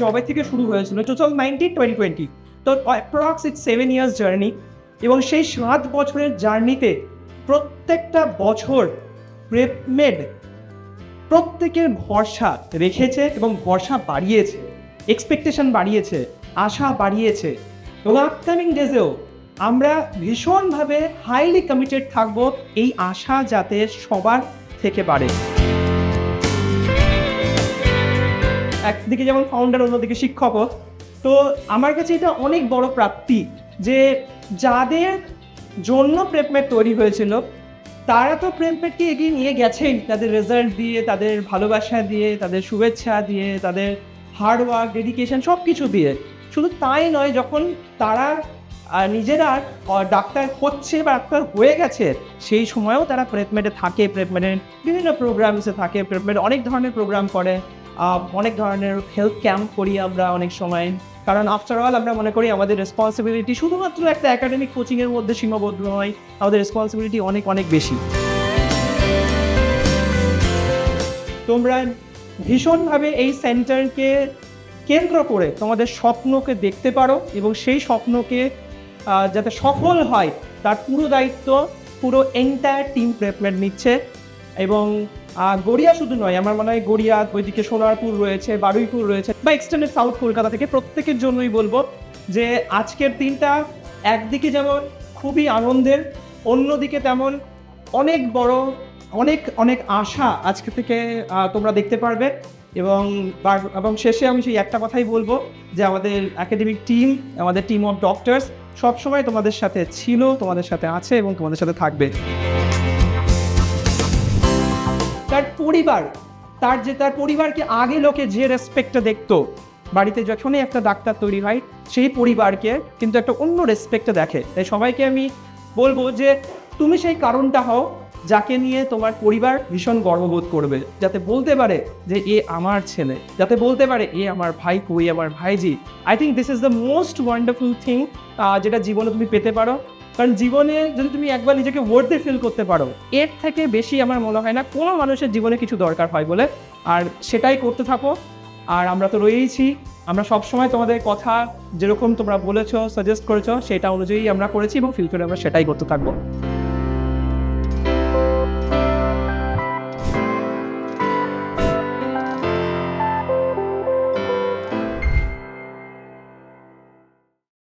জবে থেকে শুরু হয়েছিল 2019-2020, তো অ্যাপ্রক্স ইটস 7 ইয়ার্স জার্নি। এবং সেই 7 বছরের জার্নিতে প্রত্যেকটা বছর প্রেপমেড প্রত্যেকের ভরসা রেখেছে এবং ভরসা বাড়িয়েছে, এক্সপেকটেশন বাড়িয়েছে, আশা বাড়িয়েছে। এবং আপকামিং ডেজেও আমরা ভীষণভাবে হাইলি কমিটেড থাকবো এই আশা যাতে সবার থেকে বাড়ে। একদিকে যেমন ফাউন্ডার, অন্যদিকে শিক্ষকও। তো আমার কাছে এটা অনেক বড় প্রাপ্তি যে যাদের জন্য প্রেপমেড তৈরি হয়েছিল তারা তো প্রেপমেডকে এগিয়ে নিয়ে গেছেন তাদের রেজাল্ট দিয়ে, তাদের ভালোবাসা দিয়ে, তাদের শুভেচ্ছা দিয়ে, তাদের হার্ডওয়ার্ক, ডেডিকেশন সব কিছু দিয়ে। শুধু তাই নয়, যখন তারা নিজেরা ডাক্তার হচ্ছে বা ডাক্তার হয়ে গেছে সেই সময়ও তারা প্রেপমেডে থাকে, প্রেপমেডের বিভিন্ন প্রোগ্রামসে থাকে, প্রেপমেড অনেক ধরনের প্রোগ্রাম করে, অনেক ধরনের হেলথ ক্যাম্প করি আমরা অনেক সময়। কারণ আফটারঅল আমরা মনে করি আমাদের রেসপন্সিবিলিটি শুধুমাত্র একটা একাডেমিক কোচিংয়ের মধ্যে সীমাবদ্ধ নয়, আমাদের রেসপন্সিবিলিটি অনেক অনেক বেশি। তোমরা ভীষণভাবে এই সেন্টারকে কেন্দ্র করে তোমাদের স্বপ্নকে দেখতে পারো এবং সেই স্বপ্নকে যাতে সফল হয় তার পুরো দায়িত্ব পুরো এন্টায়ার টিম প্রেপমেড নিচ্ছে। এবং গড়িয়া শুধু নয়, আমার মনে হয় গড়িয়া, ওইদিকে সোনারপুর রয়েছে, বারুইপুর রয়েছে, বা এক্সটেন্ডেড সাউথ কলকাতা থেকে প্রত্যেকের জন্যই বলবো যে আজকের দিনটা একদিকে যেমন খুবই আনন্দের, অন্যদিকে তেমন অনেক বড় অনেক অনেক আশা আজকে থেকে তোমরা দেখতে পারবে। এবং শেষে আমি সেই একটা কথাই বলবো যে আমাদের একাডেমিক টিম, আমাদের টিম অফ ডক্টরস সবসময় তোমাদের সাথে ছিল, তোমাদের সাথে আছে এবং তোমাদের সাথে থাকবে। তার পরিবার, তার পরিবারকে আগে লোকে যে রেসপেক্টটা দেখতো, বাড়িতে যখনই একটা ডাক্তার তৈরি হয় সেই পরিবারকে কিন্তু একটা অন্য রেসপেক্টটা দেখে। তাই সবাইকে আমি বলবো যে তুমি সেই কারণটা হও যাকে নিয়ে তোমার পরিবার ভীষণ গর্ববোধ করবে, যাতে বলতে পারে যে এ আমার ছেলে, যাতে বলতে পারে এ আমার ভাইপো, এ আমার ভাইজি। I think this is the most wonderful thing যেটা জীবনে তুমি পেতে পারো। কারণ জীবনে যদি তুমি একবার নিজেকে ওয়ার্থি ফিল করতে পারো, এর থেকে বেশি আমার মনে হয় না কোনো মানুষের জীবনে কিছু দরকার হয় বলে। আর সেটাই করতে থাকো। আর আমরা তো রয়েইছি, আমরা সবসময় তোমাদের কথা যেরকম তোমরা বলেছো, সাজেস্ট করেছো, সেটা অনুযায়ী আমরা করেছি এবং ফিউচারে আমরা সেটাই করতে থাকবো।